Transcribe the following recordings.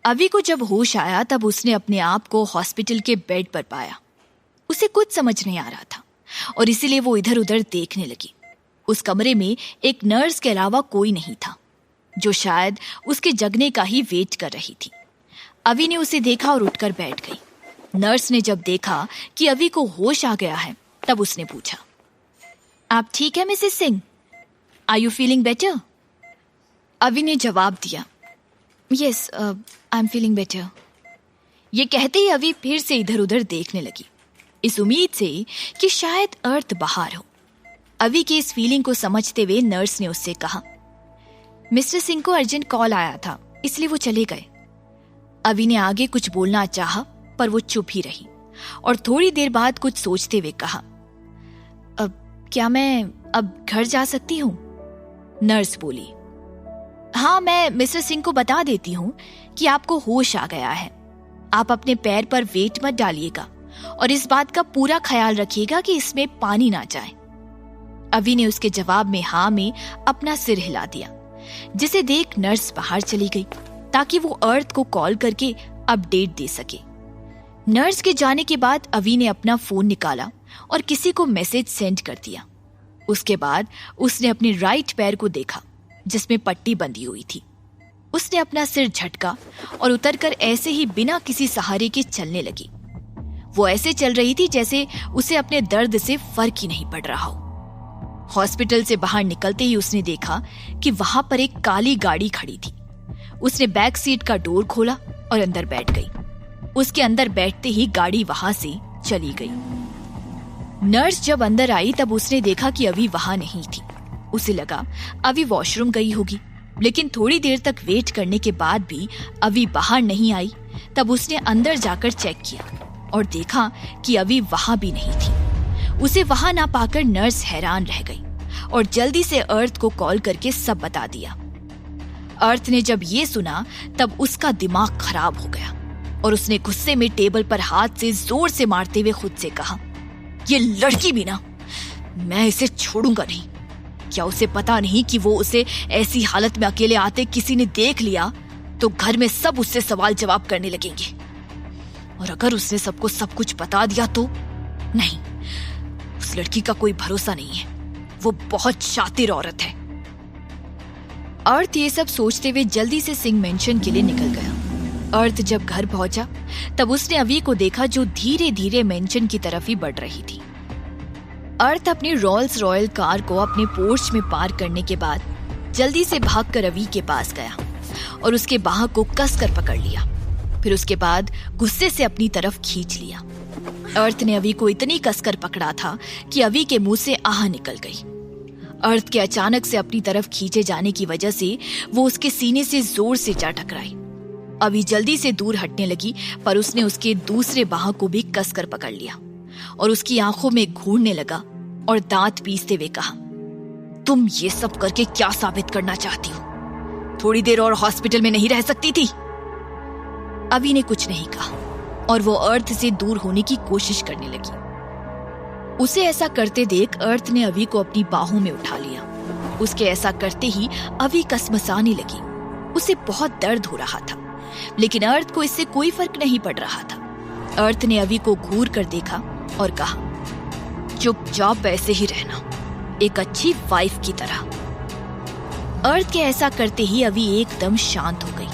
अवी को जब होश आया तब उसने अपने आप को हॉस्पिटल के बेड पर पाया। उसे कुछ समझ नहीं आ रहा था और इसीलिए वो इधर उधर देखने लगी। उस कमरे में एक नर्स के अलावा कोई नहीं था, जो शायद उसके जगने का ही वेट कर रही थी। अवी ने उसे देखा और उठकर बैठ गई। नर्स ने जब देखा कि अवी को होश आ गया है तब उसने पूछा, आप ठीक है Mrs Singh? Are you feeling better? Avi ने जवाब दिया, yes I am feeling better. ये कहते ही अवी फिर से इधर उधर देखने लगी, इस उम्मीद से कि शायद अर्थ बाहर हो। अवी की इस फीलिंग को समझते हुए नर्स ने उससे कहा, मिस्टर सिंह को अर्जेंट कॉल आया था इसलिए वो चले गए। अवी ने आगे कुछ बोलना चाहा पर वो चुप ही रही और थोड़ी देर बाद कुछ सोचते हुए कहा, अब क्या मैं अब घर जा सकती हूँ? नर्स बोली, हाँ मैं मिस्टर सिंह को बता देती हूँ कि आपको होश आ गया है। आप अपने पैर पर वेट मत डालिएगा और इस बात का पूरा ख्याल रखिएगा कि इसमें पानी ना जाए। अवी ने उसके जवाब में हाँ में अपना सिर हिला दिया, जिसे देख नर्स बाहर चली गई ताकि वो अर्थ को कॉल करके अपडेट दे सके। नर्स के जाने के बाद अवी ने अपना फोन निकाला और किसी को मैसेज सेंड कर दिया। उसके बाद उसने अपने राइट पैर को देखा जिसमें पट्टी बंधी हुई थी। उसने अपना सिर झटका और उतरकर ऐसे ही बिना किसी सहारे के चलने लगी। वो ऐसे चल रही थी जैसे उसे अपने दर्द से फर्क ही नहीं पड़ रहा हो। हॉस्पिटल से बाहर निकलते ही उसने देखा कि वहां पर एक काली गाड़ी खड़ी थी। उसने बैक सीट का डोर खोला और अंदर बैठ गई। उसके अंदर बैठते ही गाड़ी वहां से चली गई। नर्स जब अंदर आई तब उसने देखा कि अवी वहां नहीं थी। उसे लगा अवी वॉशरूम गई होगी, लेकिन थोड़ी देर तक वेट करने के बाद भी अवी बाहर नहीं आई। तब उसने अंदर जाकर चेक किया और देखा कि अवी वहां भी नहीं थी। उसे वहां ना पाकर नर्स हैरान रह गई और जल्दी से अर्थ को कॉल करके सब बता दिया। अर्थ ने जब ये सुना तब उसका दिमाग खराब हो गया और उसने गुस्से में टेबल पर हाथ से जोर से मारते हुए खुद से कहा, ये लड़की भी ना, मैं इसे छोड़ूंगा नहीं। क्या उसे पता नहीं कि वो उसे ऐसी हालत में अकेले आते किसी ने देख लिया तो घर में सब उससे सवाल जवाब करने लगेंगे, और अगर उसने सबको सब कुछ बता दिया तो नहीं, उस लड़की का कोई भरोसा नहीं है, वो बहुत शातिर औरत है। अर्थ ये सब सोचते हुए जल्दी से सिंह मेंशन के लिए निकल गया। अर्थ जब घर पहुंचा तब उसने अवी को देखा जो धीरे धीरे मेंशन की तरफ ही बढ़ रही थी। अर्थ अपनी रोल्स रॉयल कार को अपने पोर्च में पार्क करने के बाद जल्दी से भागकर अवी के पास गया और उसके बाह को कसकर पकड़ लिया। फिर उसके बाद गुस्से से अपनी तरफ खींच लिया। अर्थ ने अवी को इतनी कसकर पकड़ा था कि अवी के मुंह से आह निकल गई। अर्थ के अचानक से अपनी तरफ खींचे जाने की वजह से वो उसके सीने से जोर से जा टकराई। अवी जल्दी से दूर हटने लगी पर उसने उसके दूसरे बाह को भी कसकर पकड़ लिया और उसकी आंखों में घूरने लगा और दांत पीसते हुए कहा, तुम ये सब करके क्या साबित करना चाहती हो? थोड़ी देर और हॉस्पिटल में नहीं रह सकती थी? अवी ने कुछ नहीं कहा और वो अर्थ से दूर होने की कोशिश करने लगी। उसे ऐसा करते देख अर्थ ने अवी को अपनी बाहों में उठा लिया। उसके ऐसा करते ही अवी कसमसाने लगी। उसे बहुत दर्द हो रहा था, लेकिन अर्थ को इससे कोई फर्क नहीं पड़ रहा था। अर्थ ने अवी को घूर कर देखा और कहा, चुपचाप ऐसे ही रहना, एक अच्छी वाइफ की तरह। अर्थ के ऐसा करते ही अवी एकदम शांत हो गई।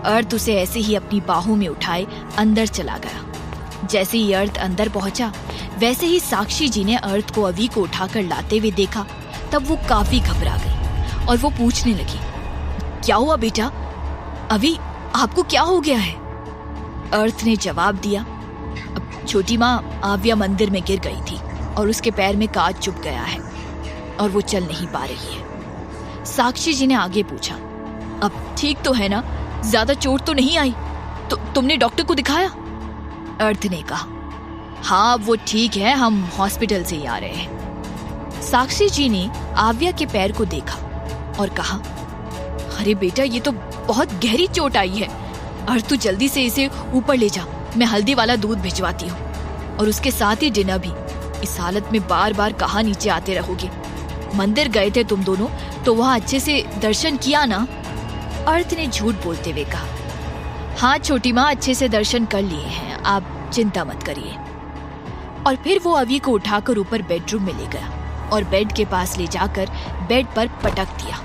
अर्थ उसे ऐसे ही अपनी बाहों में उठाए अंदर चला गया। जैसे ही अर्थ अंदर पहुंचा वैसे ही साक्षी जी ने अर्थ को अवी को उठाकर लाते हुए देखा। तब वो काफी घबरा गई और वो पूछने लगी, क्या हुआ बेटा? अवी, आपको क्या हो गया है? अर्थ ने जवाब दिया, छोटी माँ आव्या मंदिर में गिर गई थी और उसके पैर में कांच चुभ गया है और वो चल नहीं पा रही है। साक्षी जी ने आगे पूछा, अब ठीक तो है ना? ज्यादा चोट तो नहीं आई? तो तुमने डॉक्टर को दिखाया? अर्थ ने कहा, हाँ वो ठीक है, हम हॉस्पिटल से ही आ रहे हैं। साक्षी जी ने आव्या के पैर को देखा और कहा, अरे बेटा ये तो बहुत गहरी चोट आई है। अर्थ तू जल्दी से इसे ऊपर ले जा, मैं हल्दी वाला दूध भिजवाती हूँ और उसके साथ ही डिनर भी। इस हालत में बार बार कहाँ नीचे आते रहोगे? मंदिर गए थे तुम दोनों तो वहाँ अच्छे से दर्शन किया ना? अर्थ ने झूठ बोलते हुए कहा, हाँ छोटी माँ, अच्छे से दर्शन कर लिए हैं, आप चिंता मत करिए। और फिर वो अवी को उठाकर ऊपर बेडरूम में ले गया और बेड के पास ले जाकर बेड पर पटक दिया,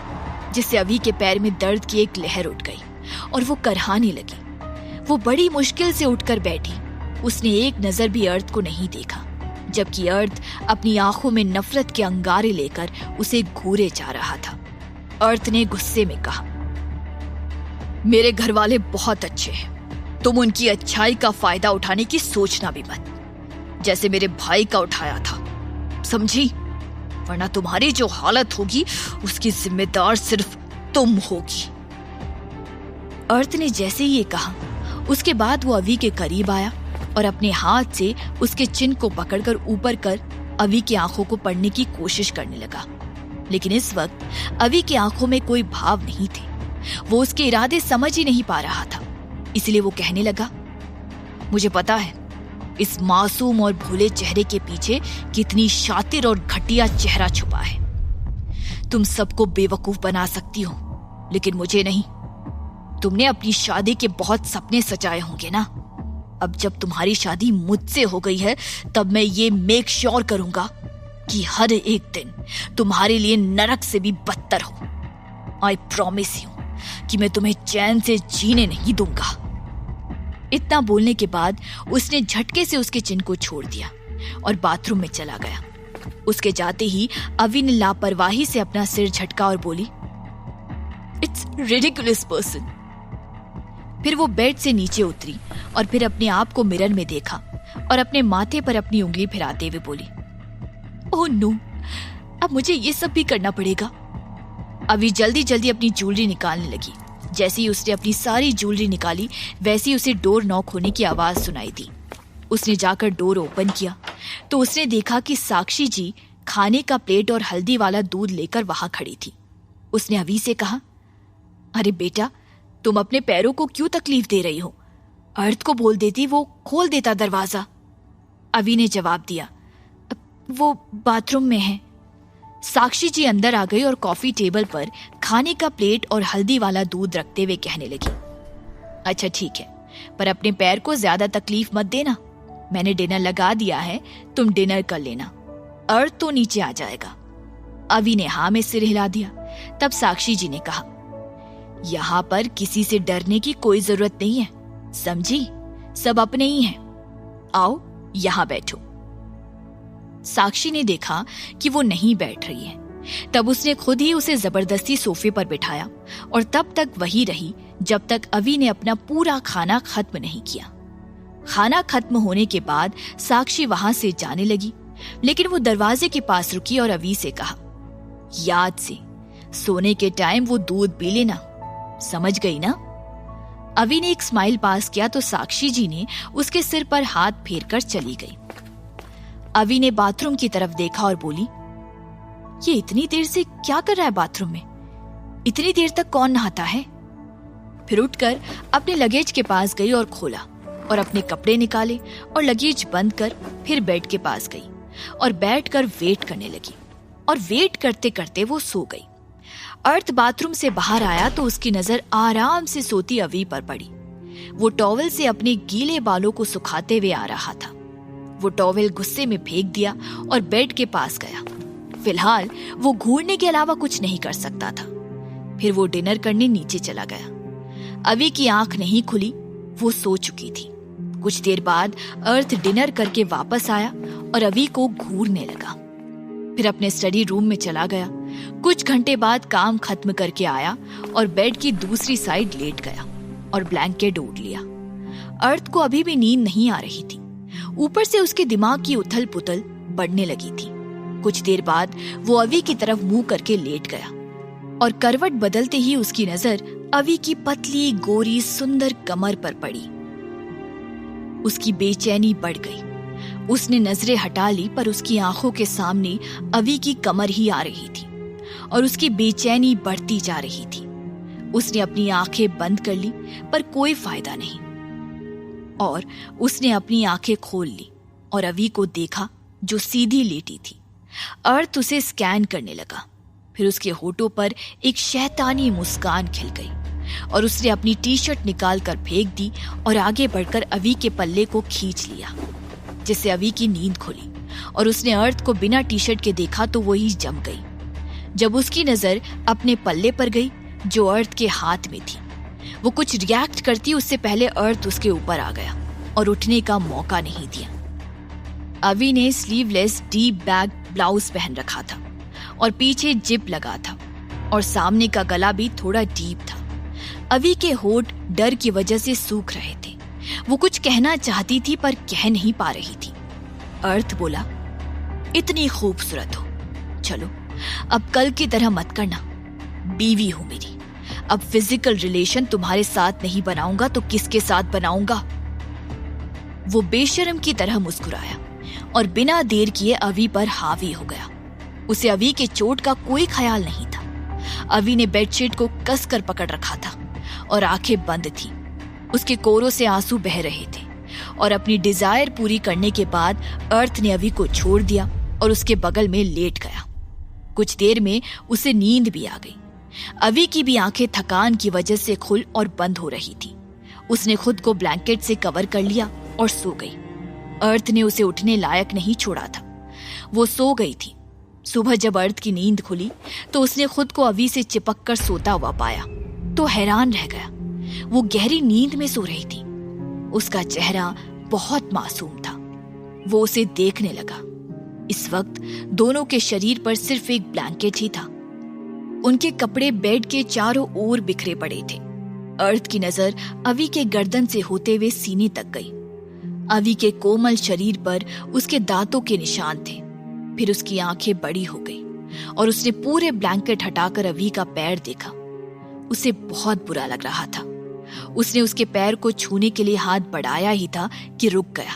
जिससे अवी के पैर में दर्द की एक लहर उठ गई और वो करहाने लगी। वो बड़ी मुश्किल से उठकर बैठी। उसने एक नजर भी अर्थ को नहीं देखा, जबकि अर्थ अपनी आंखों में नफरत के अंगारे लेकर उसे घूरे जा रहा था। अर्थ ने गुस्से में कहा, मेरे घर वाले बहुत अच्छे हैं, तुम उनकी अच्छाई का फायदा उठाने की सोचना भी मत, जैसे मेरे भाई का उठाया था, समझी? वरना तुम्हारी जो हालत होगी उसकी जिम्मेदार सिर्फ तुम होगी। अर्थ ने जैसे ही ये कहा, उसके बाद वो अवी के करीब आया और अपने हाथ से उसके चिन्ह को पकड़कर ऊपर कर अवी की आंखों को पढ़ने की कोशिश करने लगा। लेकिन इस वक्त अवी की आंखों में कोई भाव नहीं थे। वो उसके इरादे समझ ही नहीं पा रहा था। इसलिए वो कहने लगा, मुझे पता है इस मासूम और भोले चेहरे के पीछे कितनी शातिर और घटिया चेहरा छुपा है। तुम सबको बेवकूफ बना सकती हो, लेकिन मुझे नहीं। तुमने अपनी शादी के बहुत सपने सजाए होंगे ना। अब जब तुम्हारी शादी मुझसे हो गई है, तब मैं ये मेक श्योर करूंगा कि हर एक दिन तुम्हारे लिए नरक से भी बदतर हो। आई प्रॉमिस यू कि मैं तुम्हें चैन से जीने नहीं दूंगा। इतना बोलने के बाद उसने झटके से उसके चिन्ह को छोड़ दिया और बाथरूम में चला गया। उसके जाते ही अवी ने लापरवाही से अपना सिर झटका और बोली, इट्स रिडिकुलस पर्सन। फिर वो बेड से नीचे उतरी और फिर अपने आप को मिरर में देखा और अपने माथे पर अपनी उंगली फिराते हुए बोली, ओह नो, अब मुझे ये सब भी करना पड़ेगा। अवी जल्दी जल्दी अपनी ज्वेलरी निकालने लगी। जैसे ही उसने अपनी सारी ज्वेलरी निकाली, वैसे ही उसे डोर नॉक होने की आवाज सुनाई दी। उसने जाकर डोर ओपन किया तो उसने देखा कि साक्षी जी खाने का प्लेट और हल्दी वाला दूध लेकर वहां खड़ी थी। उसने अवी से कहा, अरे बेटा, तुम अपने पैरों को क्यों तकलीफ दे रही हो? अर्थ को बोल देती, वो खोल देता दरवाजा। अवी ने जवाब दिया, वो बाथरूम में है। साक्षी जी अंदर आ गई और कॉफी टेबल पर खाने का प्लेट और हल्दी वाला दूध रखते हुए कहने लगी, अच्छा ठीक है, पर अपने पैर को ज्यादा तकलीफ मत देना। मैंने डिनर लगा दिया है, तुम डिनर कर लेना। अर्थ तो नीचे आ जाएगा। अवी ने हाँ में सिर हिला दिया। तब साक्षी जी ने कहा, यहाँ पर किसी से डरने की कोई जरूरत नहीं है, समझी? सब अपने ही हैं। आओ यहाँ बैठो। साक्षी ने देखा कि वो नहीं बैठ रही है। तब उसने खुद ही उसे जबरदस्ती सोफे पर बिठाया और तब तक वही रही जब तक अवी ने अपना पूरा खाना खत्म नहीं किया। खाना खत्म होने के बाद साक्षी वहां से जाने लगी, लेकिन वो दरवाजे के पास रुकी और अवी से कहा, याद से सोने के टाइम वो दूध पी लेना, समझ गई ना? अवी ने एक स्माइल पास किया तो साक्षी जी ने उसके सिर पर हाथ फेरकर चली गई। अवी ने बाथरूम की तरफ देखा और बोली, ये इतनी देर से क्या कर रहा है बाथरूम में? इतनी देर तक कौन नहाता है? फिर उठकर अपने लगेज के पास गई और खोला और अपने कपड़े निकाले और लगेज बंद कर फिर बेड के पास गई और बैठकर वेट करने लगी। और वेट करते करते वो सो गई। अर्थ बाथरूम से बाहर आया तो उसकी नजर आराम से सोती अवी पर पड़ी। वो टॉवल से अपने गीले बालों को सुखाते हुए आ रहा था। वो टॉवल गुस्से में फेंक दिया और बेड के पास गया। फिलहाल वो घूरने के अलावा कुछ नहीं कर सकता था। फिर वो डिनर करने नीचे चला गया। अवी की आंख नहीं खुली, वो सो चुकी थी। कुछ देर बाद अर्थ डिनर करके वापस आया और अवी को घूरने लगा। फिर अपने स्टडी रूम में चला गया। कुछ घंटे बाद काम खत्म करके आया और बेड की दूसरी साइड लेट गया और ब्लैंकेट ओढ़ लिया। अर्थ को अभी भी नींद नहीं आ रही थी। ऊपर से उसके दिमाग की उथल पुथल बढ़ने लगी थी। कुछ देर बाद वो अवी की तरफ मुंह करके लेट गया और करवट बदलते ही उसकी नजर अवी की पतली गोरी सुंदर कमर पर पड़ी। उसकी बेचैनी बढ़ गई। उसने नजरें हटा ली, पर उसकी आंखों के सामने अवी की कमर ही आ रही थी और उसकी बेचैनी बढ़ती जा रही थी। उसने अपनी आंखें बंद कर ली, पर कोई फायदा नहीं, और उसने अपनी आंखें खोल ली और अवी को देखा जो सीधी लेटी थी। अर्थ उसे स्कैन करने लगा। फिर उसके होठों पर एक शैतानी मुस्कान खिल गई और उसने अपनी टी शर्ट निकाल कर फेंक दी और आगे बढ़कर अवी के पल्ले को खींच लिया, जिससे अवी की नींद खुली और उसने अर्थ को बिना टी शर्ट के देखा तो वही जम गई। जब उसकी नजर अपने पल्ले पर गई जो अर्थ के हाथ में थी, वो कुछ रिएक्ट करती उससे पहले अर्थ उसके ऊपर आ गया और उठने का मौका नहीं दिया। अवी ने स्लीवलेस डीप बैग ब्लाउज पहन रखा था और पीछे जिप लगा था और सामने का गला भी थोड़ा डीप था। अवी के होंठ डर की वजह से सूख रहे थे। वो कुछ कहना चाहती थी पर कह नहीं पा रही थी। अर्थ बोला, इतनी खूबसूरत हो, चलो अब कल की तरह मत करना, बीवी हो मेरी, अब फिजिकल रिलेशन तुम्हारे साथ नहीं बनाऊंगा तो किसके साथ बनाऊंगा। वो बेशर्म की तरह मुस्कुराया और बिना देर किए अवी पर हावी हो गया। उसे अवी के चोट का कोई ख्याल नहीं था। अवी ने बेडशीट को कसकर पकड़ रखा था और आंखें बंद थी। उसके कोरों से आंसू बह रहे थे और अपनी डिजायर पूरी करने के बाद अर्थ ने अवी को छोड़ दिया और उसके बगल में लेट गया। कुछ देर में उसे नींद भी आ गई। अवी की भी आंखें थकान की वजह से खुल और बंद हो रही थी। उसने खुद को ब्लैंकेट से कवर कर लिया और सो गई। अर्थ ने उसे उठने लायक नहीं छोड़ा था। वो सो गई थी। सुबह जब अर्थ की नींद खुली तो उसने खुद को अवी से चिपक कर सोता हुआ पाया तो हैरान रह गया। वो गहरी नींद में सो रही थी। उसका चेहरा बहुत मासूम था। वो उसे देखने लगा। इस वक्त दोनों के शरीर पर सिर्फ एक ब्लैंकेट ही था। उनके कपड़े बेड के चारों ओर बिखरे पड़े थे। अर्थ की नजर अवी के गर्दन से होते हुए सीने तक गई। अवी के कोमल शरीर पर उसके दांतों के निशान थे। फिर उसकी आंखें बड़ी हो गई और उसने पूरे ब्लैंकेट हटाकर अवी का पैर देखा। उसे बहुत बुरा लग रहा था। उसने उसके पैर को छूने के लिए हाथ बढ़ाया ही था कि रुक गया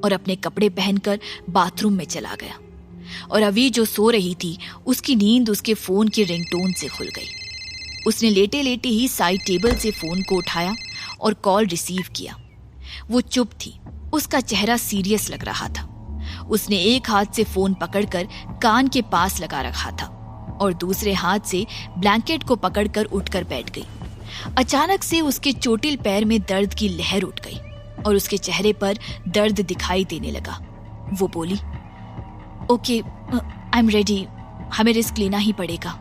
और अपने कपड़े पहनकर बाथरूम में चला गया। और अवी जो सो रही थी उसकी नींद उसके फोन की रिंगटोन से खुल गई। उसने लेटे लेटे ही साइड टेबल से फोन को उठाया और कॉल रिसीव किया। वो चुप थी। उसका चेहरा सीरियस लग रहा था। उसने एक हाथ से फोन पकड़कर कान के पास लगा रखा था और दूसरे हाथ से ब्लैंकेट को पकड़कर उठकर बैठ गई। अचानक से उसके चोटिल पैर में दर्द की लहर उठ गई और उसके चेहरे पर दर्द दिखाई देने लगा। वो बोली, ओके, आई एम रेडी, हमें रिस्क लेना ही पड़ेगा।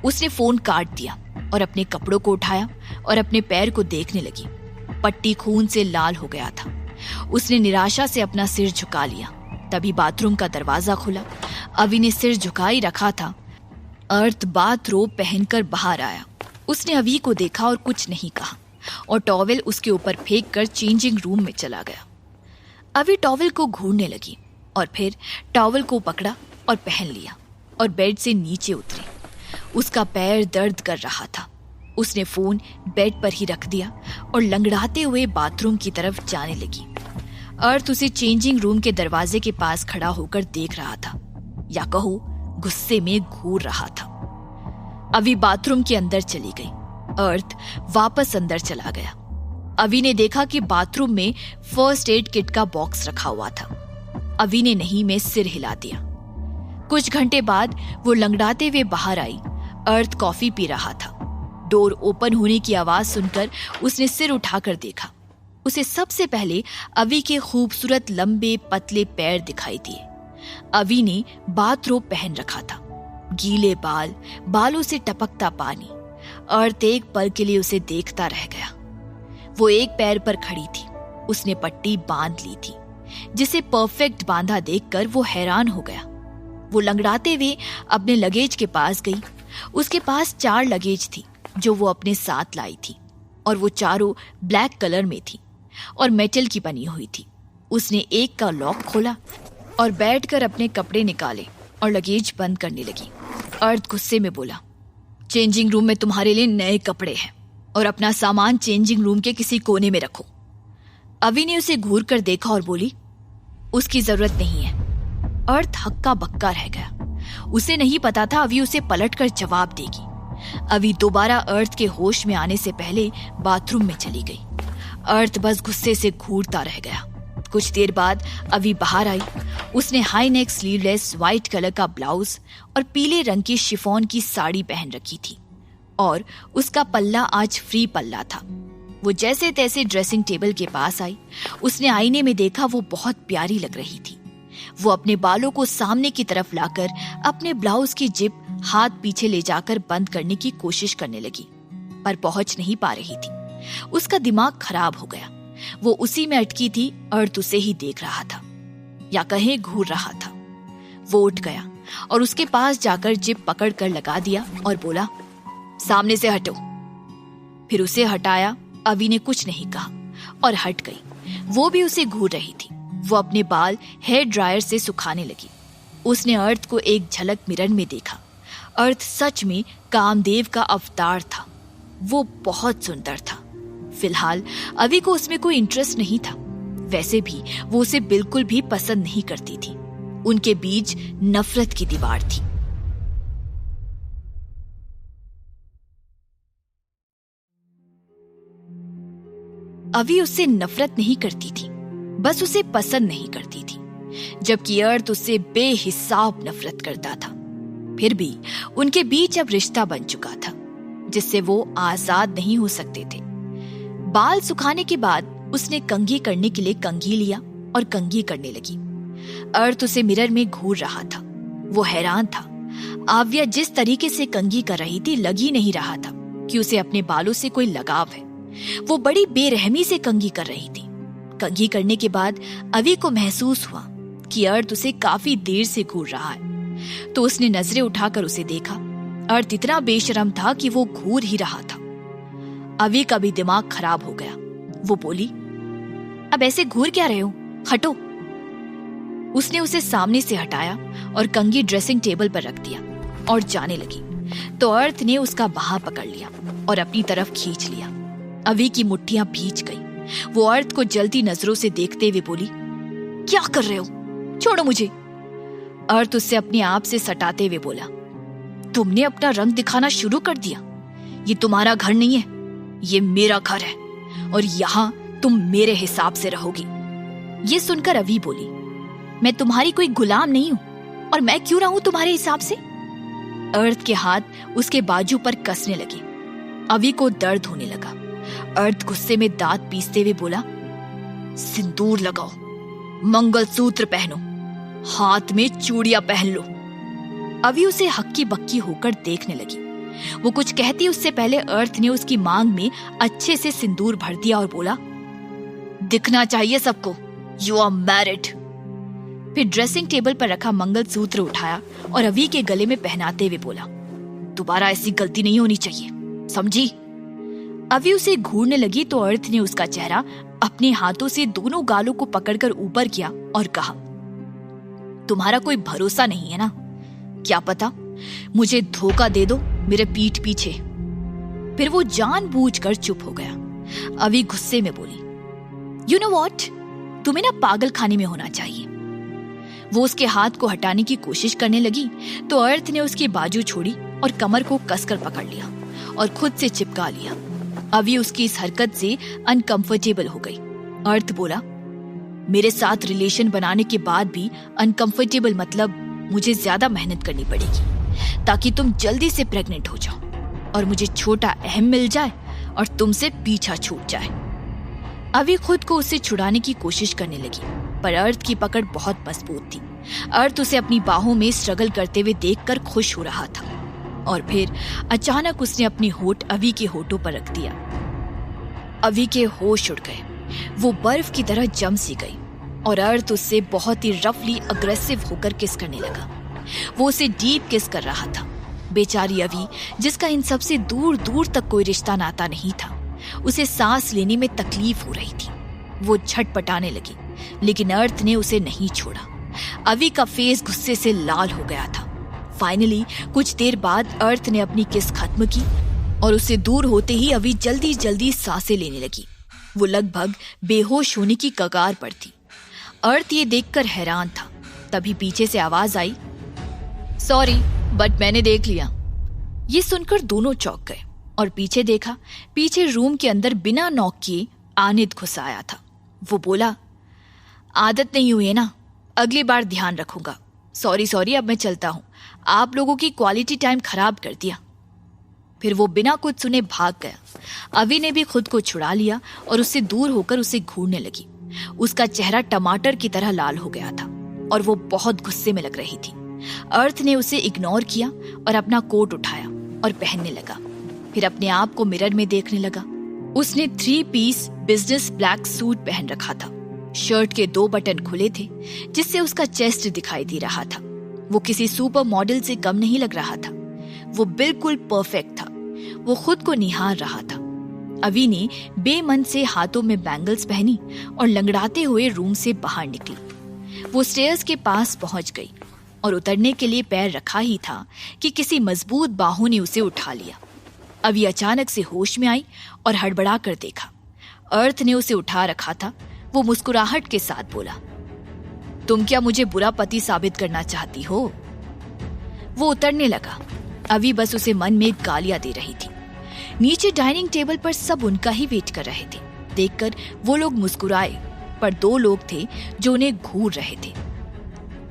उसने फोन काट दिया और अपने कपड़ों को उठाया और अपने पैर को देखने लगी। पट्टी खून से लाल हो गया था। उसने निराशा से अपना सिर झुका लिया। तभी बाथरूम का दरवाजा खुला। अवी ने सिर झुकाई रखा था। अर्थ बाथरोब पहनकर बाहर आया। उसने अवी को देखा और कुछ नहीं कहा और टॉवेल उसके ऊपर फेंक कर चेंजिंग रूम में चला गया। अवी टॉवेल को घूरने लगी और फिर टॉवेल को पकड़ा और पहन लिया और बेड से नीचे उतरी। उसका पैर दर्द कर रहा था। उसने फोन बेड पर ही रख दिया और लंगड़ाते हुए बाथरूम की तरफ जाने लगी। अर्थ उसे चेंजिंग रूम के दरवाजे के पास खड़ा होकर देख रहा था, या कहो गुस्से में घूर रहा था। अवी बाथरूम के अंदर चली गई। अर्थ वापस अंदर चला गया। अवी ने देखा कि बाथरूम में फर्स्ट एड किट का बॉक्स रखा हुआ था। अवी ने नहीं में सिर हिला दिया। कुछ घंटे बाद वो लंगड़ाते हुए बाहर आई। अर्थ कॉफी पी रहा था। डोर ओपन होने की आवाज सुनकर उसने सिर उठाकर देखा। उसे सबसे पहले अवी के खूबसूरत लंबे पतले पैर दिखाई दिए। अवी ने बाथरोब पहन रखा था। गीले बाल, बालों से टपकता पानी। अर्थ एक पल के लिए उसे देखता रह गया। वो एक पैर पर खड़ी थी। उसने पट्टी बांध ली थी, जिसे परफेक्ट बांधा देखकर वो हैरान हो गया। वो लंगड़ाते हुए अपने लगेज के पास गई। उसके पास 4 लगेज थी जो वो अपने साथ लाई थी और वो चारों ब्लैक कलर में थी और मेटल की बनी हुई थी। उसने एक का लॉक खोला और बैठकर अपने कपड़े निकाले और लगेज बंद करने लगी। अर्थ गुस्से में बोला, चेंजिंग रूम में तुम्हारे लिए नए कपड़े हैं और अपना सामान चेंजिंग रूम के किसी कोने में रखो। अवी ने उसे घूर कर देखा और बोली, उसकी जरूरत नहीं है। अर्थ हक्का बक्का रह गया। उसे नहीं पता था अवी उसे पलटकर जवाब देगी। अवी दोबारा अर्थ के होश में आने से पहले बाथरूम में चली गई। अर्थ बस गुस्से से घूरता रह गया। कुछ देर बाद अवी बाहर आई। उसने high neck sleeveless white colour का ब्लाउज और पीले रंग की शिफॉन की साड़ी पहन रखी थी। और उसका पल्ला आज फ्री पल्ला था। वो जैसे तैसे ड्रेसिंग टेबल के पास आई। उसने आईने में देखा वो बहुत प्यारी लग रही थी। वो अपने बालों को सामने की तरफ लाकर अपने ब्लाउज की जिप हाथ पीछे ले जाकर बंद करने की कोशिश करने लगी, पर पहुंच नहीं पा रही थी। उसका दिमाग खराब हो गया। वो उसी में अटकी थी, अर्थ उसे ही देख रहा था, या कहीं घूर रहा था। वो उठ गया और उसके पास जाकर जिप पकड़ कर लगा दिया और बोला, सामने से हटो। फिर उसे हटाया। अवी ने कुछ नहीं कहा और हट गई। वो भी उसे घूर रही थी। वो अपने बाल हेयर ड्रायर से सुखाने लगी। उसने अर्थ को एक झलक मिरर में देखा। अर्थ सच में कामदेव का अवतार था। वो बहुत सुंदर था। फिलहाल अवी को उसमें कोई इंटरेस्ट नहीं था। वैसे भी वो उसे बिल्कुल भी पसंद नहीं करती थी। उनके बीच नफरत की दीवार थी। अवी उससे नफरत नहीं करती थी, बस उसे पसंद नहीं करती थी, जबकि अर्थ उससे बेहिसाब नफरत करता था। फिर भी उनके बीच अब रिश्ता बन चुका था, जिससे वो आजाद नहीं हो सकते थे। बाल सुखाने के बाद उसने कंघी करने के लिए कंघी लिया और कंघी करने लगी। अर्थ उसे मिरर में घूर रहा था। वो हैरान था। आव्या जिस तरीके से कंघी कर रही थी, लग ही नहीं रहा था कि उसे अपने बालों से कोई लगाव है। वो बड़ी बेरहमी से कंघी कर रही थी। कंघी करने के बाद अवी को महसूस हुआ कि अर्थ उसे काफी देर से घूर रहा है, तो उसने नजरें उठाकर उसे देखा। अर्थ इतना बेशरम था कि वो घूर ही रहा था। अवी का भी दिमाग खराब हो गया। वो बोली, अब ऐसे घूर क्या रहे हो, हटो। उसने उसे सामने से हटाया और कंघी ड्रेसिंग टेबल पर रख दिया और जाने लगी, तो अर्थ ने उसका बाह पकड़ लिया और अपनी तरफ खींच लिया। अवी की मुट्ठियां भींच गई। वो अर्थ को जलती नजरों से देखते हुए बोली, क्या कर रहे हो, छोड़ो मुझे। अर्थ उससे अपने आप से सटाते हुए बोला, तुमने अपना रंग दिखाना शुरू कर दिया। ये तुम्हारा घर नहीं है, ये मेरा घर है और यहाँ तुम मेरे हिसाब से रहोगी। ये सुनकर अवी बोली, मैं तुम्हारी कोई गुलाम नहीं हूं और मैं क्यों रहूं तुम्हारे हिसाब से। अर्थ के हाथ उसके बाजू पर कसने लगे। अवी को दर्द होने लगा। अर्थ गुस्से में दांत पीसते हुए बोला, सिंदूर लगाओ, मंगलसूत्र पहनो, हाथ में चूड़ियां पहन लो। अवी उसे हक्की बक्की होकर देखने लगी। वो कुछ कहती उससे पहले अर्थ ने उसकी मांग में अच्छे से सिंदूर भर दिया और बोला, दिखना चाहिए सबको, यू आर मैरिड। फिर ड्रेसिंग टेबल पर रखा मंगलसूत्र उठाया और अवी के गले में पहनाते हुए बोला, दोबारा ऐसी गलती नहीं होनी चाहिए, समझी। अवी उसे घूरने लगी तो अर्थ ने उसका चेहरा अपने हाथों से दोनों गालों को पकड़कर ऊपर किया और कहा, तुम्हारा कोई भरोसा नहीं है ना, क्या पता मुझे धोखा दे दो मेरे पीठ पीछे। फिर वो जानबूझकर चुप हो गया। अवी गुस्से में बोली, यू नो व्हाट, तुम्हें ना पागल खाने में होना चाहिए। वो उसके हाथ को हटाने की कोशिश करने लगी तो अर्थ ने उसकी बाजू छोड़ी और कमर को कसकर पकड़ लिया और खुद से चिपका लिया। अवी उसकी इस हरकत से अनकंफर्टेबल हो गई। अर्थ बोला, मेरे साथ रिलेशन बनाने के बाद भी अनकंफर्टेबल मतलब मुझे ज्यादा मेहनत करनी पड़ेगी ताकि तुम जल्दी से प्रेग्नेंट हो जाओ और मुझे छोटा अहम मिल जाए और तुमसे पीछा छूट जाए। अवी खुद को उससे छुड़ाने की कोशिश करने लगी, पर अर्थ की पकड़ बहुत मजबूत थी। अर्थ उसे अपनी बाहों में स्ट्रगल करते हुए देखकर खुश हो रहा था और फिर अचानक उसने अपनी होठ अवी के होठों पर रख दिया। अवी के होश उड़ गए। वो बर्फ की तरह जम सी गई और अर्थ उससे बहुत ही रफली अग्रेसिव होकर किस करने लगा। वो उसे डीप किस कर रहा था। बेचारी अवी, जिसका इन सबसे दूर दूर तक कोई रिश्ता नाता नहीं था, उसे सांस लेने में तकलीफ हो रही थी। वो छटपटाने लगी, लेकिन अर्थ ने उसे नहीं छोड़ा। अवी का फेस गुस्से से लाल हो गया था। फाइनली कुछ देर बाद अर्थ ने अपनी किस खत्म की और उससे दूर होते ही अवी जल्दी जल्दी सांसें लेने लगी। वो लगभग बेहोश होने की कगार पर थी। अर्थ ये देखकर हैरान था। तभी पीछे से आवाज आई, सॉरी बट मैंने देख लिया। ये सुनकर दोनों चौंक गए और पीछे देखा। पीछे रूम के अंदर बिना नॉक किए आनित घुस आया था। वो बोला, आदत नहीं हुई है ना, अगली बार ध्यान रखूंगा। सॉरी अब मैं चलता हूं, आप लोगों की क्वालिटी टाइम खराब कर दिया। फिर वो बिना कुछ सुने भाग गया। अवि ने भी खुद को छुड़ा लिया और उससे दूर होकर उसे घूरने लगी। उसका चेहरा टमाटर की तरह लाल हो गया था और वो बहुत गुस्से में लग रही थी। अर्थ ने उसे इग्नोर किया और अपना कोट उठाया और पहनने लगा। फिर अपने आप को मिरर में देखने लगा। उसने 3 पीस बिजनेस ब्लैक सूट पहन रखा था। शर्ट के 2 बटन खुले थे जिससे उसका चेस्ट दिखाई दे रहा था। वो किसी सुपर मॉडल से कम नहीं लग रहा था। वो बिल्कुल परफेक्ट था। वो खुद को निहार रहा था। अवि ने बेमन से हाथों में बैंगल्स पहनी और लंगड़ाते हुए रूम से बाहर निकली। वो स्टेयर्स के पास पहुंच गई और उतरने के लिए पैर रखा ही था कि किसी मजबूत बाहों ने उसे उठा लिया। अवि अचानक से होश में आई और हड़बड़ा कर देखा। अर्थ ने उसे उठा रखा था। वो मुस्कुराहट के साथ बोला, तुम क्या मुझे बुरा पति साबित करना चाहती हो? वो उतरने लगा। अवि बस उसे मन में गालियां दे रही थी। नीचे डाइनिंग टेबल पर सब उनका ही वेट कर रहे थे। देखकर वो लोग मुस्कुराए, पर 2 लोग थे जो उन्हें घूर रहे थे।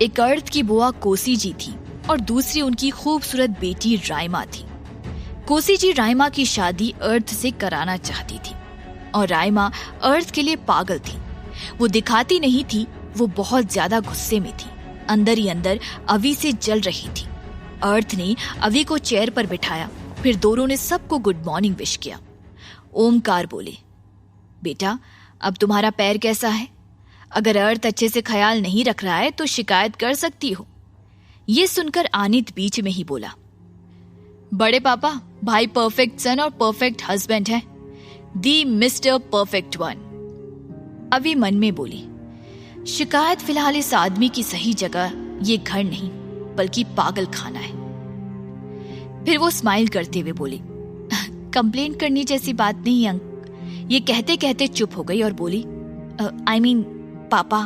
एक अर्थ की बुआ कोसी जी थी और दूसरी उनकी खूबसूरत बेटी राइमा थी। कोसी जी राइमा की शादी अर्थ से कराना चाहती थी और राइमा अर्थ के लिए पागल थी। वो दिखाती नहीं थी, वो बहुत ज्यादा गुस्से में थी। अंदर ही अंदर अवि से जल रही थी। अर्थ ने अवि को चेयर पर बिठाया। फिर दोनों ने सबको गुड मॉर्निंग विश किया। ओमकार बोले, बेटा अब तुम्हारा पैर कैसा है? अगर अर्थ अच्छे से ख्याल नहीं रख रहा है तो शिकायत कर सकती हो। ये सुनकर आनित बीच में ही बोला, बड़े पापा, भाई परफेक्ट सन और परफेक्ट हस्बैंड है, दी मिस्टर परफेक्ट वन। अवि मन में बोली, शिकायत फिलहाल इस आदमी की सही जगह ये घर नहीं बल्कि पागल खाना है। फिर वो स्माइल करते हुए बोली, कंप्लेन करनी जैसी बात नहीं अंक। ये कहते कहते चुप हो गई और बोली, आई मीन पापा।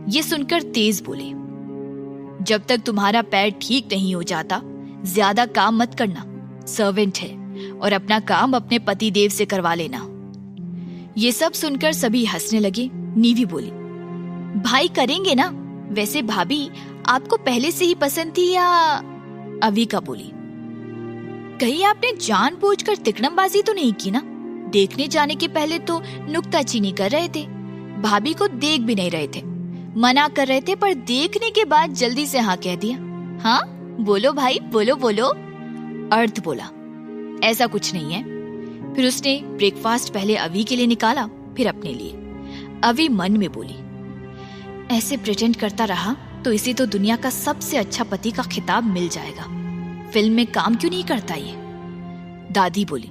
ये सुनकर तेज बोले, जब तक तुम्हारा पैर ठीक नहीं हो जाता ज्यादा काम मत करना। सर्वेंट है और अपना काम अपने पति देव से करवा लेना। ये सब सुनकर सभी हंसने लगे। नीवी बोली, भाई करेंगे ना। वैसे भाभी आपको पहले से ही पसंद थी या? अविका बोली, कहीं आपने जानबूझकर तिकड़मबाजी तो नहीं की ना? देखने जाने के पहले तो नुक्ताचीनी कर रहे थे, भाभी को देख भी नहीं रहे थे, मना कर रहे थे, पर देखने के बाद जल्दी से हाँ कह दिया। हाँ बोलो भाई, बोलो बोलो। अर्थ बोला, ऐसा कुछ नहीं है। फिर उसने ब्रेकफास्ट पहले अवि के लिए निकाला, फिर अपने लिए। अवि मन में बोली, ऐसे प्रिटेंड करता रहा तो इसे तो दुनिया का सबसे अच्छा पति का खिताब मिल जाएगा। फिल्म में काम क्यों नहीं करता ये? दादी बोली,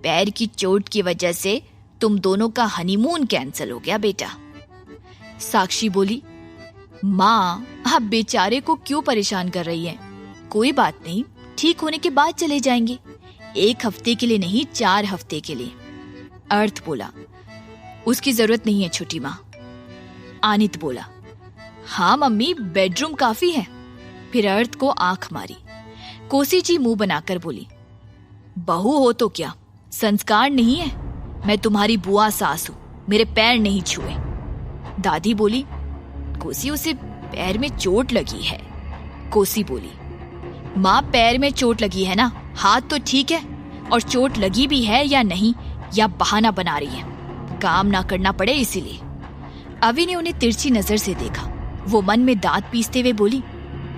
पैर की चोट की वजह से तुम दोनों का हनीमून कैंसिल हो गया बेटा। साक्षी बोली, माँ आप बेचारे को क्यों परेशान कर रही हैं? कोई बात नहीं, ठीक होने के बाद चले जाएंगे। 1 हफ्ते के लिए नहीं, 4 हफ्ते के लिए। अर्थ बोला, उसकी जरूरत नहीं है छोटी माँ। आनित बोला, हाँ मम्मी, बेडरूम काफी है। फिर अर्थ को आंख मारी। कोसी जी मुंह बनाकर बोली, बहू हो तो क्या, संस्कार नहीं है? मैं तुम्हारी बुआ सास हूं, मेरे पैर नहीं छुए। दादी बोली, कोसी उसे पैर में चोट लगी है। कोसी बोली, माँ पैर में चोट लगी है ना, हाथ तो ठीक है, और चोट लगी भी है या नहीं, या बहाना बना रही है, काम ना करना पड़े इसीलिए। अवि ने उन्हें तिरछी नजर से देखा। वो मन में दांत पीसते हुए बोली,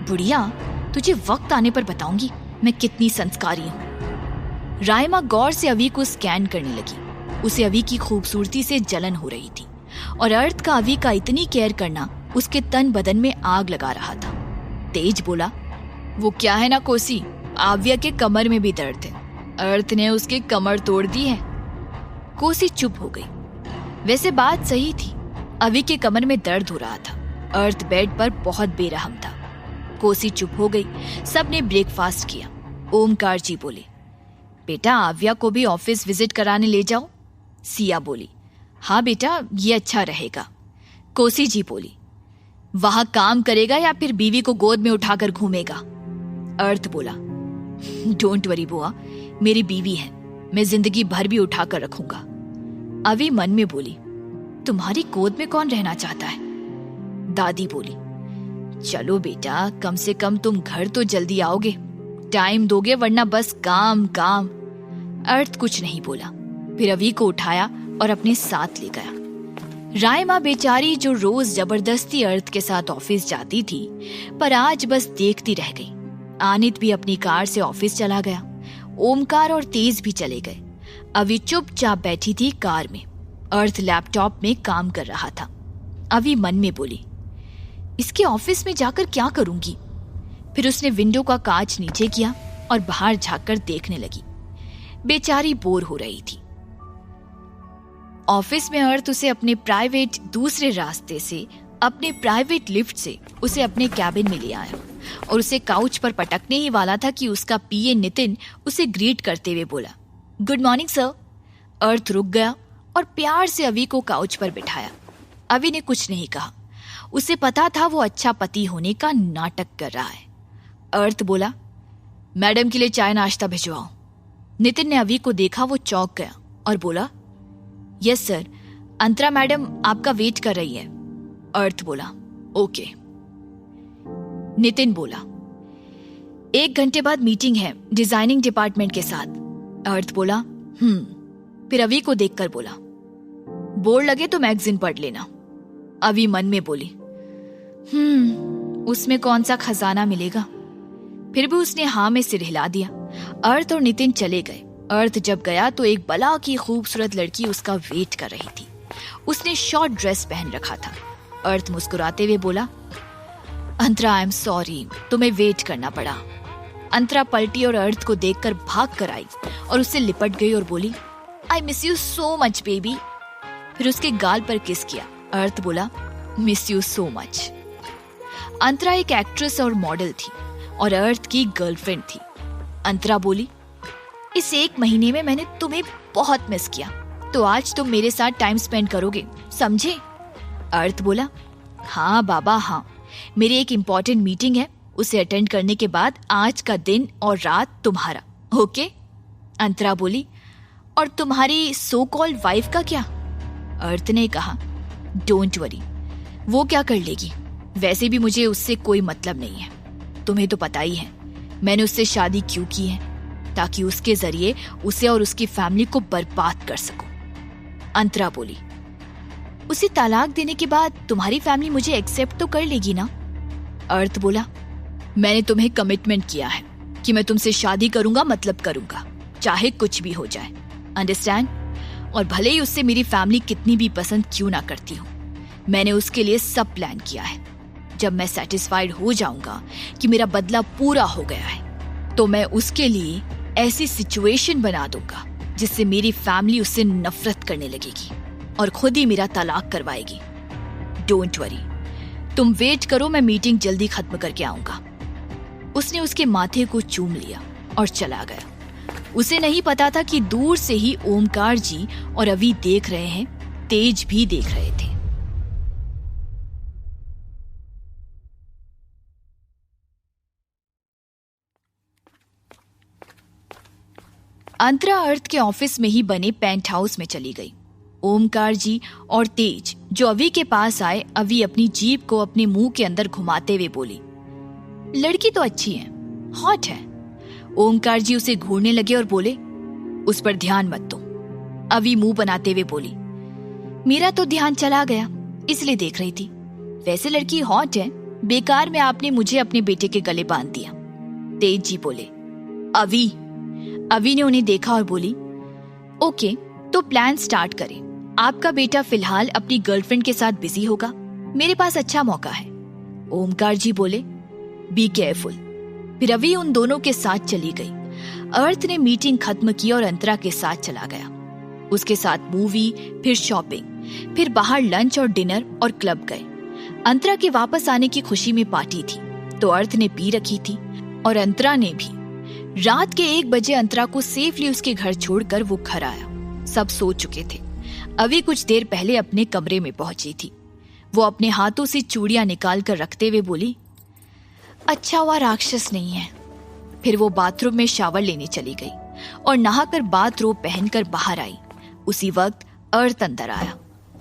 बुढ़िया तुझे वक्त आने पर बताऊंगी मैं कितनी संस्कारी हूं। राइमा गौर से अवि को स्कैन करने लगी। उसे अवि की खूबसूरती से जलन हो रही थी और अर्थ का अवि का इतनी केयर करना उसके तन बदन में आग लगा रहा था। तेज बोला, वो क्या है ना कोसी, आव्या के कमर में भी दर्द है, अर्थ ने उसकी कमर तोड़ दी है। कोसी चुप हो गई। वैसे बात सही थी, अवि के कमर में दर्द हो रहा था। अर्थ बेड पर बहुत बेरहम था। कोसी चुप हो गई। सबने ब्रेकफास्ट किया। ओमकार जी बोले, बेटा आव्या को भी ऑफिस विजिट कराने ले जाओ। सिया बोली, हाँ बेटा ये अच्छा रहेगा। कोसी जी बोली, वहां काम करेगा या फिर बीवी को गोद में उठाकर घूमेगा? अर्थ बोला, डोंट वरी बुआ, मेरी बीवी है, मैं जिंदगी भर भी उठाकर रखूंगा। अवि मन में बोली, तुम्हारी गोद में कौन रहना चाहता है? दादी बोली, चलो बेटा कम से कम तुम घर तो जल्दी आओगे, टाइम दोगे वरना बस काम काम। अर्थ कुछ नहीं बोला, फिर अवी को उठाया और अपने साथ ले गया। रायमा बेचारी जो रोज जबरदस्ती अर्थ के साथ ऑफिस जाती थी, पर आज बस देखती रह गई। आनित भी अपनी कार से ऑफिस चला गया। ओमकार और तेज भी चले गए। अवी चुपचाप बैठी थी कार में। अर्थ लैपटॉप में काम कर रहा था। अवी मन में बोली, इसके ऑफिस में जाकर क्या करूंगी। फिर उसने विंडो का कांच नीचे किया और बाहर झांककर देखने लगी। बेचारी बोर हो रही थी। ऑफिस में अर्थ उसे अपने प्राइवेट दूसरे रास्ते से, अपने प्राइवेट लिफ्ट से उसे अपने कैबिन में ले आया और उसे काउच पर पटकने ही वाला था कि उसका पीए नितिन उसे ग्रीट करते हुए बोला, गुड मॉर्निंग सर। अर्थ रुक गया और प्यार से अवी को काउच पर बिठाया। अवी ने कुछ नहीं कहा। उसे पता था वो अच्छा पति होने का नाटक कर रहा है। अर्थ बोला, मैडम के लिए चाय नाश्ता भिजवाओ। नितिन ने अवी को देखा, वो चौंक गया और बोला, यस सर, अंतरा मैडम आपका वेट कर रही है। अर्थ बोला, ओके। नितिन बोला, 1 घंटे बाद मीटिंग है डिजाइनिंग डिपार्टमेंट के साथ। अर्थ बोला, फिर अवी को देखकर बोला, बोर लगे तो मैगजीन पढ़ लेना। अवी मन में बोली, उसमें कौन सा खजाना मिलेगा। फिर भी उसने हाँ में सिर हिला दिया। अर्थ और नितिन चले गए। अर्थ जब गया तो एक बला की खूबसूरत लड़की उसका वेट कर रही थी। उसने शॉर्ट ड्रेस पहन रखा था। अर्थ मुस्कुराते हुए बोला, अंतरा आई एम सॉरी, तुम्हें वेट करना पड़ा। अंतरा पलटी और अर्थ को देखकर भाग कर आई और उससे लिपट गई और बोली, I miss you so much baby. फिर उसके गाल पर किस किया। अर्थ बोला, मिस यू सो मच। अंतरा एक एक्ट्रेस और मॉडल थी और अर्थ की गर्लफ्रेंड थी। अंतरा बोली, इस 1 महीने में मैंने तुम्हें बहुत मिस किया, तो आज तुम मेरे साथ टाइम स्पेंड करोगे, समझे। अर्थ बोला, हाँ बाबा हाँ, मेरी एक इम्पोर्टेंट मीटिंग है, उसे अटेंड करने के बाद आज का दिन और रात तुम्हारा, ओके। अंतरा बोली, और तुम्हारी सो कॉल्ड वाइफ का क्या। अर्थ ने कहा, डोंट वरी, वो क्या कर लेगी, वैसे भी मुझे उससे कोई मतलब नहीं है। तुम्हें तो पता ही है मैंने उससे शादी क्यों की है, ताकि उसके जरिए उसे और उसकी फैमिली को बर्बाद कर सकूं। अंतरा बोली, उसे तलाक देने के बाद तुम्हारी फैमिली मुझे एक्सेप्ट तो कर लेगी ना। अर्थ बोला, मैंने तुम्हें कमिटमेंट किया है कि मैं तुमसे शादी करूंगा, मतलब करूंगा, चाहे कुछ भी हो जाए, अंडरस्टैंड। और भले ही उससे मेरी फैमिली कितनी भी पसंद क्यों ना करती हो, मैंने उसके लिए सब प्लान किया है। जब मैं सेटिस्फाइड हो जाऊंगा कि मेरा बदला पूरा हो गया है, तो मैं उसके लिए ऐसी सिचुएशन बना दूंगा जिससे मेरी फैमिली उससे नफरत करने लगेगी और खुद ही मेरा तलाक करवाएगी। डोंट वरी, तुम वेट करो, मैं मीटिंग जल्दी खत्म करके आऊंगा। उसने उसके माथे को चूम लिया और चला गया। उसे नहीं पता था कि दूर से ही ओमकार जी और अवी देख रहे हैं, तेज भी देख रहे थे। अंतरा अर्थ के ऑफिस में ही बने पेंट हाउस में चली गई। ओमकार जी और तेज जो अवी के पास आए, अवी अपनी जीप को अपने मुंह के अंदर घुमाते हुए बोली, लड़की तो अच्छी है, हॉट है। ओमकार जी उसे घूरने लगे और बोले, उस पर ध्यान मत दो। अवी मुंह बनाते हुए बोली, मेरा तो ध्यान चला गया, इसलिए देख रही थी। वैसे लड़की हॉट है, बेकार में आपने मुझे अपने बेटे के गले बांध दिया। तेज जी बोले, अवी ने उन्हें देखा और बोली, ओके, तो प्लान स्टार्ट करें। आपका बेटा फिलहाल अपनी गर्लफ्रेंड के साथ बिजी होगा, मेरे पास अच्छा मौका है। ओमकार जी बोले, बी केयरफुल। फिर अवी उन दोनों के साथ चली गई। अर्थ ने मीटिंग खत्म की और अंतरा के साथ चला गया। उसके साथ मूवी, फिर शॉपिंग, फिर बाहर लंच और डिनर और क्लब गए। अंतरा के वापस आने की खुशी में पार्टी थी, तो अर्थ ने पी रखी थी और अंतरा ने भी। रात के 1 बजे अंतरा को सेफली उसके घर छोड़कर वो घर आया। सब सो चुके थे। अवी कुछ देर पहले अपने कमरे में पहुंची थी। वो अपने हाथों से चूड़ियां निकाल कर रखते हुए बोली, अच्छा हुआ राक्षस नहीं है। फिर वो बाथरूम में शावर लेने चली गई और नहाकर बाथरोब पहनकर बाहर आई। उसी वक्त अर्थ अंदर आया।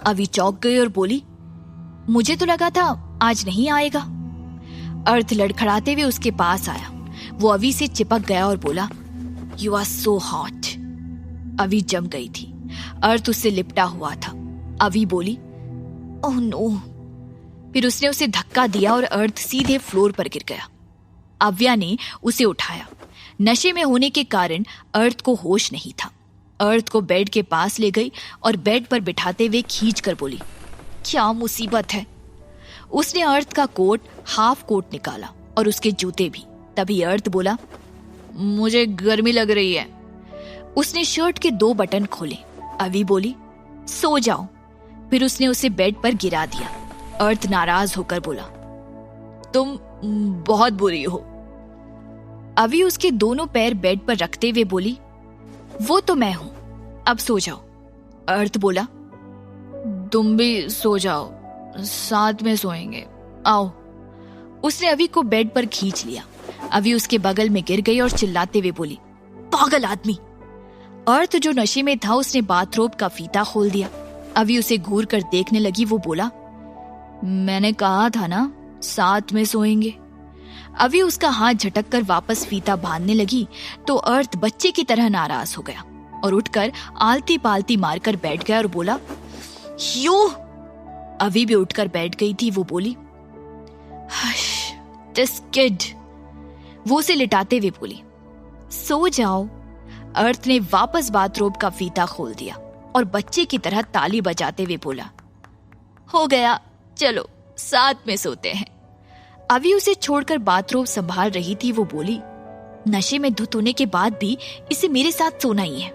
अवी चौंक गई और बोली, मुझे तो लगा था आज नहीं आएगा। अर्थ लड़खड़ाते हुए उसके पास आया। वो अवी से चिपक गया और बोला, यू आर सो हॉट। अवी जम गई थी। अर्थ उससे लिपटा हुआ था। अवी बोली, ओह नो। फिर उसने उसे धक्का दिया और अर्थ सीधे फ्लोर पर गिर गया। अव्या ने उसे उठाया। नशे में होने के कारण अर्थ को होश नहीं था। अर्थ को बेड के पास ले गई और बेड पर बिठाते हुए खींच कर बोली, क्या मुसीबत है। उसने अर्थ का कोट, हाफ कोट निकाला और उसके जूते भी। तभी अर्थ बोला, मुझे गर्मी लग रही है। उसने शर्ट के 2 बटन खोले। अवी बोली, सो जाओ। फिर उसने उसे बेड पर गिरा दिया। अर्थ नाराज होकर बोला, तुम बहुत बुरी हो। अवी उसके दोनों पैर बेड पर रखते हुए बोली, वो तो मैं हूं, अब सो जाओ। अर्थ बोला, तुम भी सो जाओ, साथ में सोएंगे, आओ। उसने अवी को बेड पर खींच लिया। अवी उसके बगल में गिर गई और चिल्लाते हुए बोली, पागल आदमी। अर्थ जो नशे में था उसने बाथरोब का फीता खोल दिया। अवी उसे घूर कर देखने लगी। वो बोला, मैंने कहा था ना साथ में सोएंगे। अवी उसका हाथ झटक कर वापस फीता बांधने लगी तो अर्थ बच्चे की तरह नाराज हो गया और उठकर आलती पालती मारकर बैठ गया और बोला, यू। अवी भी उठकर बैठ गई थी। वो बोली, हश दिस किड। वो उसे लिटाते हुए बोली, सो जाओ। अर्थ ने वापस बाथरोब का फीता खोल दिया और बच्चे की तरह ताली बजाते हुए बोला, हो गया, चलो साथ में सोते हैं। अवी उसे छोड़कर बाथरोब संभाल रही थी। वो बोली, नशे में धुत होने के बाद भी इसे मेरे साथ सोना ही है।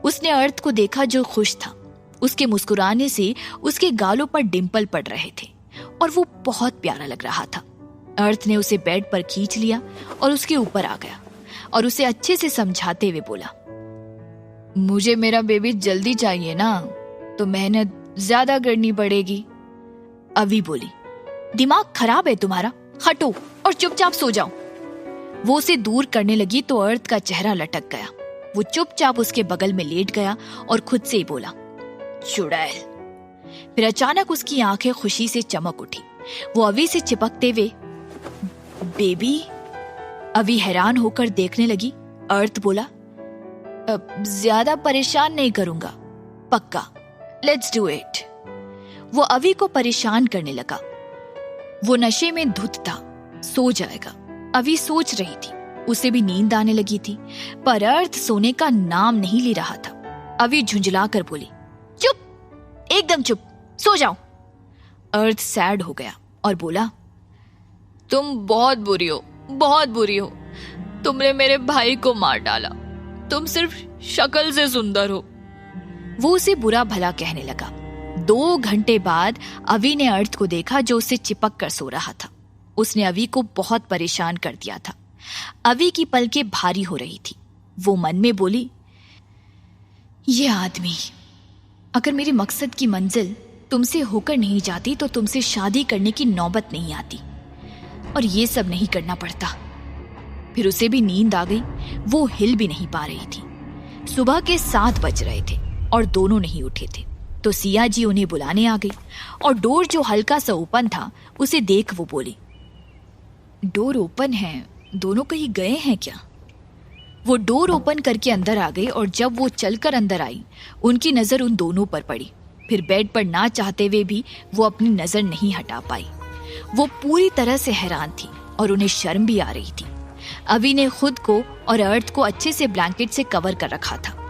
उसने अर्थ को देखा जो खुश था। उसके मुस्कुराने से उसके गालों पर डिंपल पड़ रहे थे और वो बहुत प्यारा लग रहा था। अर्थ ने उसे बेड पर खींच लिया और उसके ऊपर आ गया और उसे अच्छे से समझाते हुए बोला, मुझे मेरा बेबी जल्दी चाहिए ना, तो मेहनत ज्यादा करनी पड़ेगी। अवी बोली, दिमाग खराब है तुम्हारा, हटो और चुपचाप सो जाओ। वो उसे दूर करने लगी तो अर्थ का चेहरा लटक गया। वो चुपचाप उसके बगल में लेट गया और खुद से ही बोला, चुड़ैल। फिर अचानक उसकी आंखें खुशी से चमक उठी। वो अवी से चिपकते हुए, बेबी। अवी हैरान होकर देखने लगी। अर्थ बोला, ज्यादा परेशान नहीं करूंगा, पक्का, लेट्स डू इट। वो अवी को परेशान करने लगा। वो नशे में धुत था, सो जाएगा। अवी सोच रही थी, उसे भी नींद आने लगी थी, पर अर्थ सोने का नाम नहीं ले रहा था। अवी झुंझला कर बोली, चुप, एकदम चुप, सो जाओ। अर्थ सैड हो गया और बोला, तुम बहुत बुरी हो, बहुत बुरी हो। तुमने मेरे भाई को मार डाला। तुम सिर्फ शक्ल से सुंदर हो। वो उसे बुरा भला कहने लगा। 2 घंटे बाद अवी ने अर्थ को देखा जो उससे चिपक कर सो रहा था। उसने अवी को बहुत परेशान कर दिया था। अवी की पलकें भारी हो रही थी। वो मन में बोली, ये आदमी, अगर मेरे मकसद की मंजिल तुमसे होकर नहीं जाती तो तुमसे शादी करने की नौबत नहीं आती और ये सब नहीं करना पड़ता। फिर उसे भी नींद आ गई। वो हिल भी नहीं पा रही थी। सुबह के 7 बज रहे थे और दोनों नहीं उठे थे तो सिया जी उन्हें बुलाने आ गई और डोर जो हल्का सा ओपन था उसे देख वो बोली, डोर ओपन है, दोनों कहीं गए हैं क्या? वो डोर ओपन करके अंदर आ गई और जब वो चलकर अंदर आई उनकी नजर उन दोनों पर पड़ी। फिर बेड पर ना चाहते हुए भी वो अपनी नजर नहीं हटा पाई। वो पूरी तरह से हैरान थी और उन्हें शर्म भी आ रही थी। अवी ने खुद को और अर्थ को अच्छे से ब्लैंकेट से कवर कर रखा था।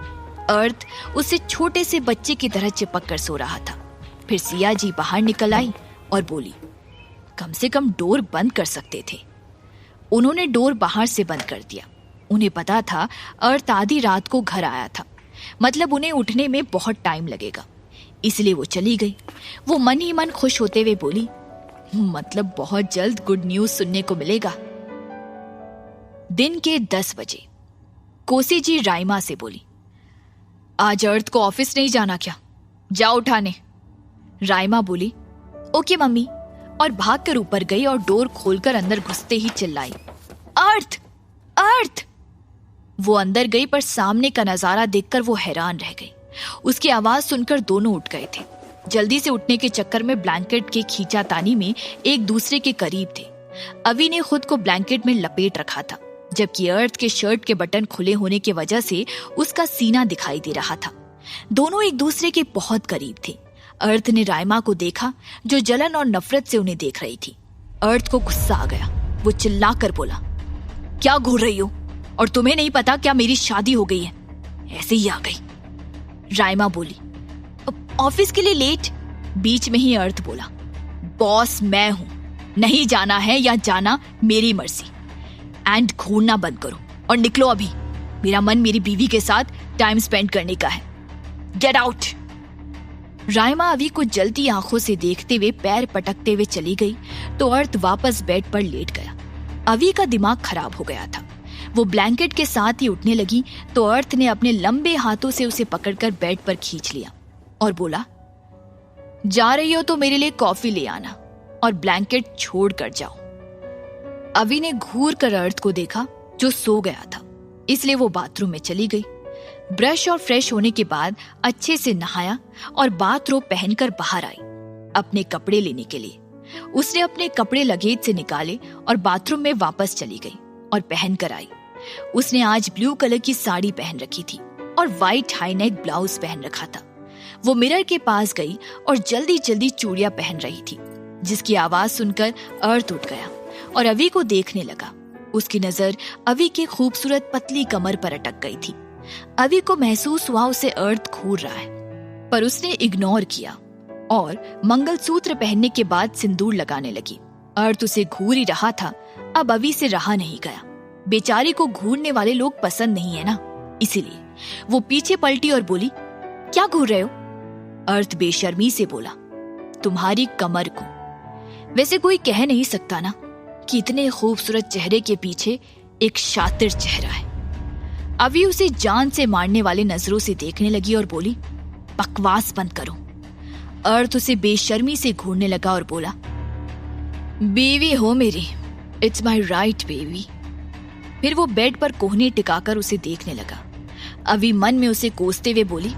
अर्थ उससे छोटे से बच्चे की तरह चिपक कर सो रहा था। फिर सिया जी बाहर निकल आई और बोली, कम से कम डोर बंद कर सकते थे। उन्होंने डोर बाहर से बंद कर दिया। उन्हें पता था अर्थ आधी रात को घर आया था, मतलब उन्हें उठने में बहुत टाइम लगेगा, इसलिए वो चली गई। वो मन ही मन खुश होते हुए बोली, मतलब बहुत जल्द गुड न्यूज सुनने को मिलेगा। दिन के 10 बजे कोसी जी राइमा से बोली, आज अर्थ को ऑफिस नहीं जाना क्या? जाओ उठाने। राइमा बोली, ओके मम्मी, और भागकर ऊपर गई और डोर खोलकर अंदर घुसते ही चिल्लाई, अर्थ, अर्थ। वो अंदर गई पर सामने का नजारा देखकर वो हैरान रह गई। उसकी आवाज सुनकर दोनों उठ गए थे। जल्दी से उठने के चक्कर में ब्लैंकेट के खींचातानी में एक दूसरे के करीब थे। अवी ने खुद को ब्लैंकेट में लपेट रखा था। जबकि अर्थ के शर्ट के बटन खुले होने की वजह से उसका सीना दिखाई दे रहा था। दोनों एक दूसरे के बहुत करीब थे। अर्थ ने राइमा को देखा जो जलन और नफरत से उन्हें देख रही थी। अर्थ को गुस्सा आ गया। वो चिल्लाकर बोला, क्या घूर रही हो? और तुम्हें नहीं पता क्या मेरी शादी हो गई है? ऐसे ही आ गई। राइमा बोली, ऑफिस के लिए लेट। बीच में ही अर्थ बोला, बॉस मैं हूं, नहीं जाना है या जाना मेरी मर्जी। एंड घूरना बंद करो और निकलो अभी। मेरा मन मेरी बीवी के साथ टाइम स्पेंड करने का है। Get out. राइमा अवी को जलती आंखों से देखते हुए पैर पटकते हुए चली गई तो अर्थ वापस बेड पर लेट गया। अवी का दिमाग खराब हो गया था। वो ब्लैंकेट के साथ ही उठने लगी तो अर्थ ने अपने लंबे हाथों से उसे पकड़कर बेड पर खींच लिया और बोला, जा रही हो तो मेरे लिए कॉफी ले आना और ब्लैंकेट छोड़ कर जाओ। अवी ने घूर कर अर्थ को देखा जो सो गया था, इसलिए वो बाथरूम में चली गई। ब्रश और फ्रेश होने के बाद अच्छे से नहाया और बाथरोब पहनकर बाहर आई अपने कपड़े लेने के लिए। उसने अपने कपड़े लगेज से निकाले और बाथरूम में वापस चली गई और पहन कर आई। उसने आज ब्लू कलर की साड़ी पहन रखी थी और व्हाइट हाई नेक ब्लाउज पहन रखा था। वो मिरर के पास गई और जल्दी जल्दी चूड़ियां पहन रही थी, जिसकी आवाज सुनकर अर्थ उठ गया और अवी को देखने लगा। उसकी नजर अवी की खूबसूरत पतली कमर पर अटक गई थी। अवी को महसूस हुआ उसे अर्थ घूर रहा है, पर उसने इग्नोर किया और मंगलसूत्र पहनने के बाद सिंदूर लगाने लगी। अर्थ उसे घूर ही रहा था, अब अवी से रहा नहीं गया। बेचारी को घूरने वाले लोग पसंद नहीं है ना, इसीलिए वो पीछे पलटी और बोली, क्या घूर रहे हो? अर्थ बेशर्मी से बोला, तुम्हारी कमर को। वैसे कोई कह नहीं सकता ना कि इतने खूबसूरत चेहरे के पीछे एक शातिर चेहरा है। अभी उसे जान से मारने वाले नजरों से देखने लगी और बोली, बकवास बंद करो। अर्थ उसे बेशर्मी से घूरने लगा और बोला, बीवी हो मेरी, इट्स माई राइट बेबी। फिर वो बेड पर कोहनी टिकाकर उसे देखने लगा। अभी मन में उसे कोसते हुए बोली,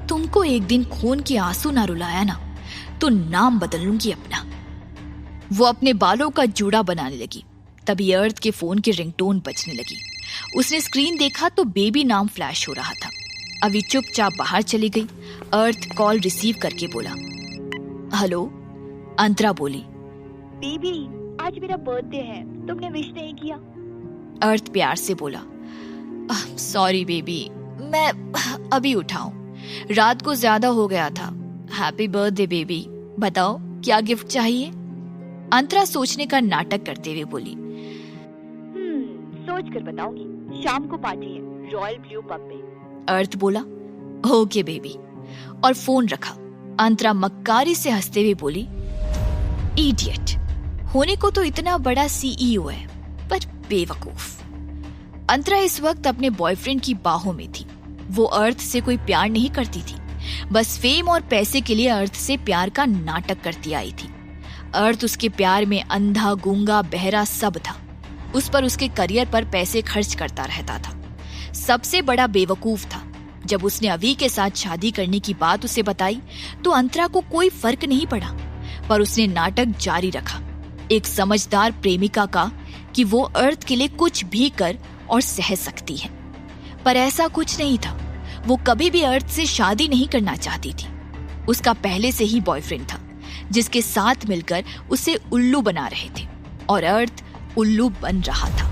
तुमको एक दिन खून के आंसू ना रुलाया ना तो नाम बदल लूंगी अपना। वो अपने बालों का जूड़ा बनाने लगी। तभी अर्थ के फोन की रिंगटोन बजने लगी। उसने स्क्रीन देखा तो बेबी नाम फ्लैश हो रहा था। अभी चुपचाप बाहर चली गई। अर्थ कॉल रिसीव करके बोला, हेलो। अंतरा बोली, बेबी आज मेरा बर्थडे है, तुमने विश नहीं किया। अर्थ प्यार से बोला, सॉरी बेबी, मैं अभी उठाऊं, रात को ज्यादा हो गया था। हैप्पी बर्थडे बेबी, बताओ क्या गिफ्ट चाहिए? अंतरा सोचने का नाटक करते हुए बोली, सोच कर बताऊंगी, शाम को पार्टी है रॉयल ब्लू पब में। अर्थ बोला, ओके बेबी, और फोन रखा। अंतरा मक्कारी से हंसते हुए बोली, इडियट, होने को तो इतना बड़ा सीईओ है पर बेवकूफ। अंतरा इस वक्त अपने बॉयफ्रेंड की बाहों में थी। वो अर्थ से कोई प्यार नहीं करती थी, बस फेम और पैसे के लिए अर्थ से प्यार का नाटक करती आई थी। अर्थ उसके प्यार में अंधा, गूंगा, बहरा सब था। उस पर उसके करियर पर पैसे खर्च करता रहता था। सबसे बड़ा बेवकूफ था। जब उसने अवी के साथ शादी करने की बात उसे बताई तो अंतरा को कोई फर्क नहीं पड़ा, पर उसने नाटक जारी रखा एक समझदार प्रेमिका का कि वो अर्थ के लिए कुछ भी कर और सह सकती है। पर ऐसा कुछ नहीं था। वो कभी भी अर्थ से शादी नहीं करना चाहती थी। उसका पहले से ही बॉयफ्रेंड था जिसके साथ मिलकर उसे उल्लू बना रहे थे और अर्थ उल्लू बन रहा था।